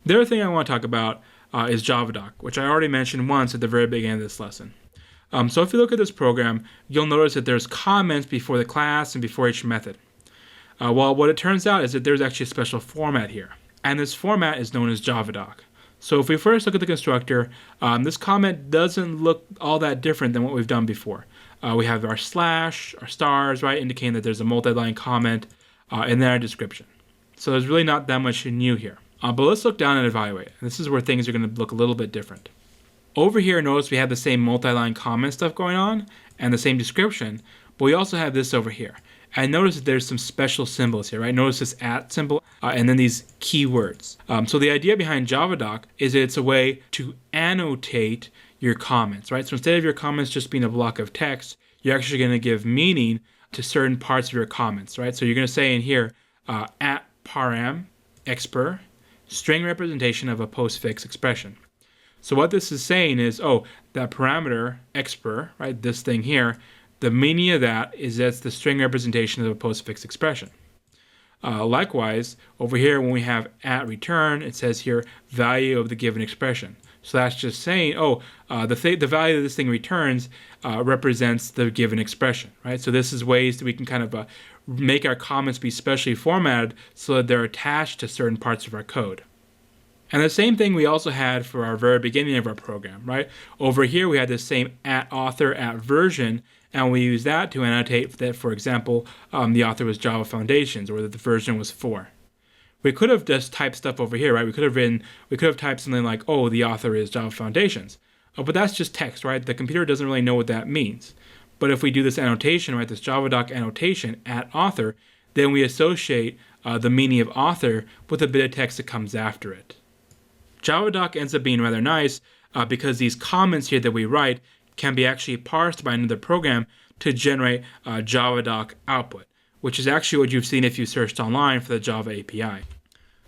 The other thing I want to talk about is Javadoc, which I already mentioned once at the very beginning of this lesson. So if you look at this program, you'll notice that there's comments before the class and before each method. Well, what it turns out is that there's actually a special format here, and this format is known as Javadoc. So if we first look at the constructor, this comment doesn't look all that different than what we've done before. We have our slash, our stars, right, indicating that there's a multi-line comment, and then our description. So there's really not that much new here. But let's look down and evaluate. This is where things are going to look a little bit different. Over here, notice we have the same multi-line comment stuff going on and the same description, but we also have this over here. And notice that there's some special symbols here, right? Notice this @ symbol and then these keywords. So the idea behind Javadoc is that it's a way to annotate your comments, right? So instead of your comments just being a block of text, you're actually going to give meaning to certain parts of your comments, right? So you're going to say in here, @param expr string representation of a postfix expression. So what this is saying is, that parameter expr, right, this thing here, the meaning of that is that's the string representation of a postfix expression. Likewise, over here when we have @return, it says here value of the given expression. So that's just saying, the value that this thing returns represents the given expression, right? So this is ways that we can kind of make our comments be specially formatted so that they're attached to certain parts of our code. And the same thing we also had for our very beginning of our program, right? Over here we had the same @author @version, and we use that to annotate that, for example, the author was Java Foundations, or that the version was 4. We could have just typed stuff over here, right? We could have typed something like, the author is Java Foundations. But that's just text, right? The computer doesn't really know what that means. But if we do this annotation, right, this Javadoc annotation @author, then we associate the meaning of author with a bit of text that comes after it. Javadoc ends up being rather nice because these comments here that we write can be actually parsed by another program to generate Javadoc output, which is actually what you've seen if you searched online for the Java API.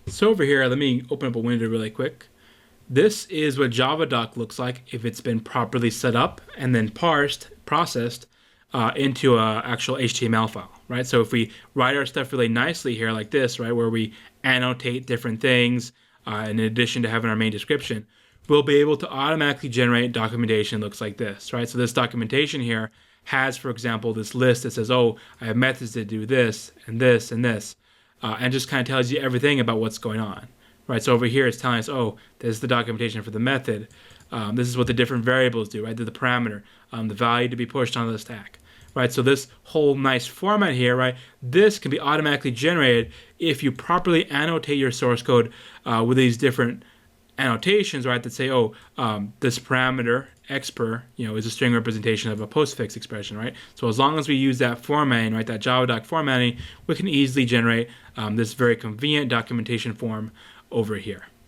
So over here, let me open up a window really quick. This is what Javadoc looks like if it's been properly set up and then processed into an actual HTML file, right? So if we write our stuff really nicely here like this, right, where we annotate different things in addition to having our main description, we'll be able to automatically generate documentation that looks like this, right? So this documentation here has, for example, this list that says, I have methods that do this and this and this, and just kind of tells you everything about what's going on, right? So over here it's telling us, this is the documentation for the method. This is what the different variables do, right? The parameter, the value to be pushed onto the stack, right? So this whole nice format here, right? This can be automatically generated if you properly annotate your source code with these different annotations, right? That say, this parameter expr, is a string representation of a postfix expression, right? So as long as we use that formatting, right, that Javadoc formatting, we can easily generate this very convenient documentation form over here.